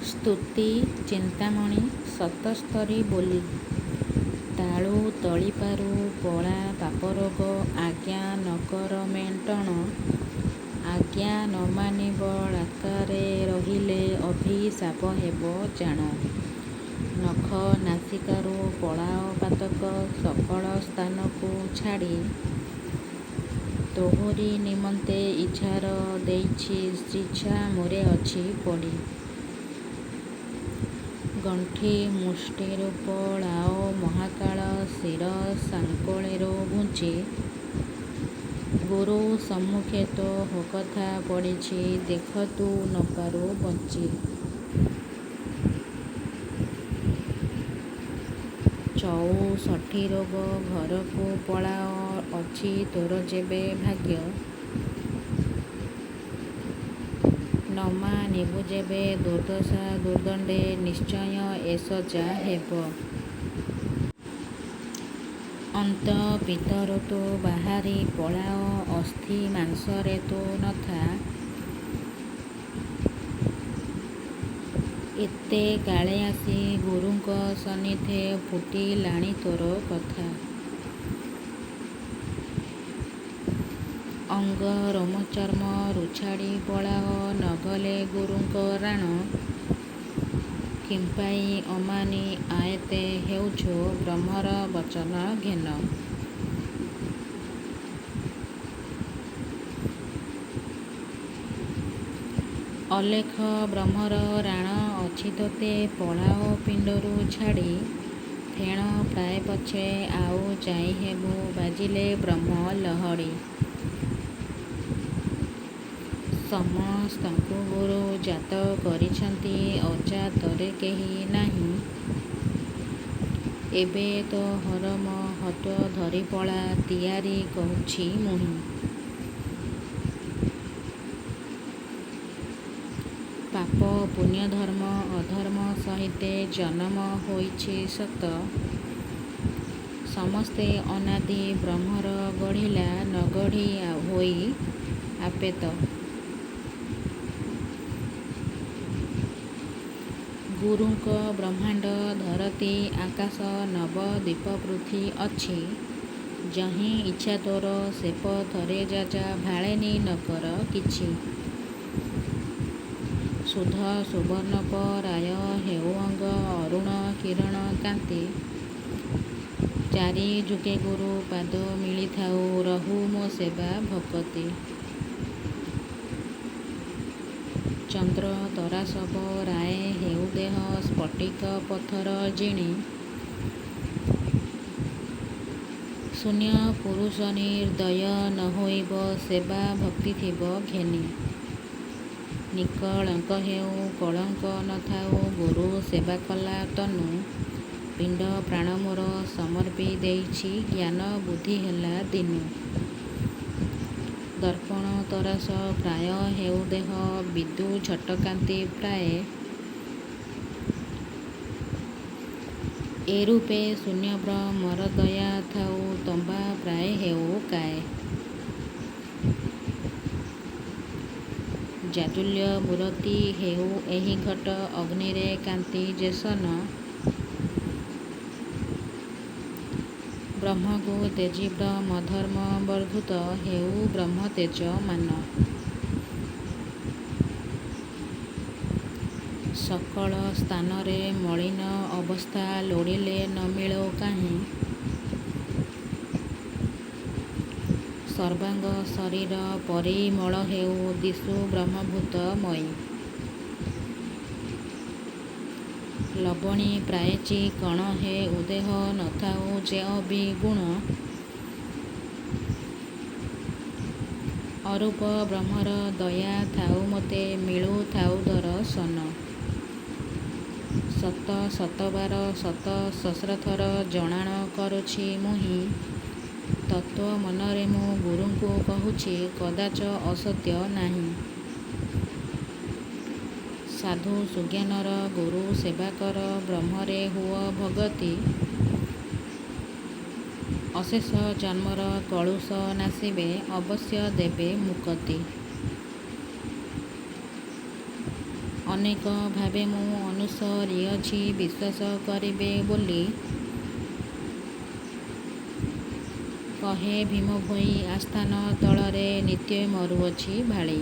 ସ୍ତୁତି ଚିନ୍ତାମଣି ସତସ୍ତରୀ ବୋଲି। ତାଳୁ ତଳିପାରୁ ପଳା ପାପରୋଗ ଆଜ୍ଞା ନକର ମେଣ୍ଟଣ। ଆଜ୍ଞା ନ ମାନି ବଳାତ୍କାରେ ରହିଲେ ଅଭିଶାପ ହେବ ଜାଣ। ନଖ ନାସିକାରୁ ପଳାଅ ପାତକ ସକଳ ସ୍ଥାନକୁ ଛାଡ଼ି। ତୋହରି ନିମନ୍ତେ ଇଝାର ଦେଇଛି ଶ୍ରୀଛା ମୋରେ ଅଛି ପଡ଼ି। ଗଣ୍ଠି ମୁଷ୍ଟିରୁ ପଳାଅ ମହାକାଳ ଶିର ସାଙ୍କୋଳିରୁ ଘୁଞ୍ଚି। ଗୁରୁ ସମ୍ମୁଖେ ତୋ ହକଥା ପଡ଼ିଛି ଦେଖ ତୁ ନପାରୁ ବଞ୍ଚି। ଚଉଷଠି ରୋଗ ଘରକୁ ପଳାଅ ଅଛି ତୋର ଯେବେ ଭାଗ୍ୟ। ନ ମାନିବୁ ଯେବେ ଦୁର୍ଦ୍ଦଶା ଦୁର୍ଦ୍ଦଣ୍ଡେ ନିଶ୍ଚୟ ଏ ସଜା ହେବ। ଅନ୍ତ ପିତରୁ ତୁ ବାହାରି ପଳାଅ ଅସ୍ଥି ମାଂସରେ ତୁ ନଥା। ଏତେ କାଳେ ଆସି ଗୁରୁଙ୍କ ସନ୍ନିଧେ ଫୁଟିଲାଣି ତୋର କଥା। ଅଙ୍ଗ ରୋମ ଚର୍ମ ରୁଛାଡ଼ି ପଳାଅ ନଗଲେ ଗୁରୁଙ୍କ ରାଣ। କିମ୍ପାଇଁ ଅମାନି ଆଏତେ ହେଉଛୁ ବ୍ରହ୍ମର ବଚନ ଘେନ। ଅଲେଖ ବ୍ରହ୍ମର ରାଣ ଅଛି ତୋତେ ପଳାଅ ପିଣ୍ଡରୁ ଛାଡ଼ି। ଫେଣ ପ୍ରାୟ ପଛେ ଆଉ ଯାଇ ହେବୁ ବାଜିଲେ ବ୍ରହ୍ମ ଲହଡ଼ି। ସମସ୍ତଙ୍କୁ ଗୁରୁ ଜାତ କରିଛନ୍ତି ଅଜାତରେ କେହି ନାହିଁ। ଏବେ ତୋ ହରମ ହତ୍ୱ ଧରି ପଳା ତିଆରି କହୁଛି ମୁହିଁ। ପାପ ପୁଣ୍ୟ ଧର୍ମ ଅଧର୍ମ ସହିତେ ଜନମ ହୋଇଛି ସତ। ସମସ୍ତେ ଅନାଦି ବ୍ରହ୍ମର ଗଢ଼ିଲା ନ ଗଢ଼ି ହୋଇ ଆପେ ତ। ଗୁରୁଙ୍କ ବ୍ରହ୍ମାଣ୍ଡ ଧରତୀ ଆକାଶ ନବ ଦ୍ୱୀପ ପୃଥ୍ୱୀ ଅଛି। ଯହିଁ ଇଚ୍ଛା ତୋର ସେ ପଥରେ ଯାଜା ଭାଳେନି ନକର କିଛି। ଶୁଦ୍ଧ ସୁବର୍ଣ୍ଣ ପରାୟ ହେଉ ଅଙ୍ଗ ଅରୁଣ କିରଣ କାନ୍ତି। ଚାରି ଯୁଗେ ଗୁରୁ ପାଦ ମିଳିଥାଉ ରହୁ ମୋ ସେବା ଭକତି। ଚନ୍ଦ୍ର ତରା ଶବ ରାଏ ହେଉ ଦେହ ସ୍ଫଟିକ ପଥର ଜିଣି। ଶୂନ୍ୟ ପୁରୁଷ ନିର୍ଦ୍ଦୟ ନ ହୋଇବ ସେବା ଭକ୍ତି ଥିବ ଘେନି। ନିକଳଙ୍କ ହେଉ କଳଙ୍କ ନଥାଉ ଗୁରୁ ସେବା କଲା ତନୁ। ପିଣ୍ଡ ପ୍ରାଣ ମୋର ସମର୍ପି ଦେଇଛି ଜ୍ଞାନ ବୁଦ୍ଧି ହେଲା ଦିନୁ। ଦର୍ପଣ ତରାସ ପ୍ରାୟ ହେଉ ଦେହ ବିଦୁ ଝଟକାନ୍ତି ପ୍ରାୟେ। ଏ ରୂପେ ଶୂନ୍ୟ ବ୍ରହ୍ମର ଦୟା ଥାଉ ତମ୍ବା ପ୍ରାୟ ହେଉ କାଏ। ଜାଜ୍ୱଲ୍ୟ ମୂରତି ହେଉ ଏହି ଘଟ ଅଗ୍ନିରେ କାନ୍ତି ଯେ ସନ। ବ୍ରହ୍ମକୁ ତେଜି ବ୍ରହ୍ମଧର୍ମ ବର୍ଦ୍ଧୁତ ହେଉ ବ୍ରହ୍ମ ତେଜ ମାନ। ସକଳ ସ୍ଥାନରେ ମଳିନ ଅବସ୍ଥା ଲୋଡ଼ିଲେ ନ ମିଳୁ କାହିଁ। ସର୍ବାଙ୍ଗ ଶରୀର ପରିମଳ ହେଉ ଦିଶୁ ବ୍ରହ୍ମଭୂତ ମୟୀ। ଲବଣୀ ପ୍ରାୟଚୀ କଣ ହେ ଉଦେହ ନଥାଉ ଯେ ଅବିଗୁଣ। ଅରୂପ ବ୍ରହ୍ମର ଦୟା ଥାଉ ମୋତେ ମିଳୁଥାଉ ଦରଶନ। ସତ ଶତବାର ଶତ ସହସ୍ରଥର ଜଣାଣ କରୁଛି ମୁହିଁ। ତତ୍ତ୍ୱ ମନରେ ମୁଁ ଗୁରୁଙ୍କୁ କହୁଛି କଦାଚ ଅସତ୍ୟ ନାହିଁ। ସାଧୁ ସୁଜ୍ଞାନର ଗୁରୁ ସେବା କର ବ୍ରହ୍ମରେ ହୁଅ ଭଗତି। ଅଶେଷ ଜନ୍ମର କଳୁଷ ନାଶିବେ ଅବଶ୍ୟ ଦେବେ ମୁକତି। ଅନେକ ଭାବେ ମୁଁ ଅନୁସରିଅଛି ବିଶ୍ୱାସ କରିବେ ବୋଲି କହେ ଭୀମ ଭୋଇ ଆସ୍ଥାନ ତଳରେ ନିତ୍ୟ ମରୁଅଛି ଭାଳି।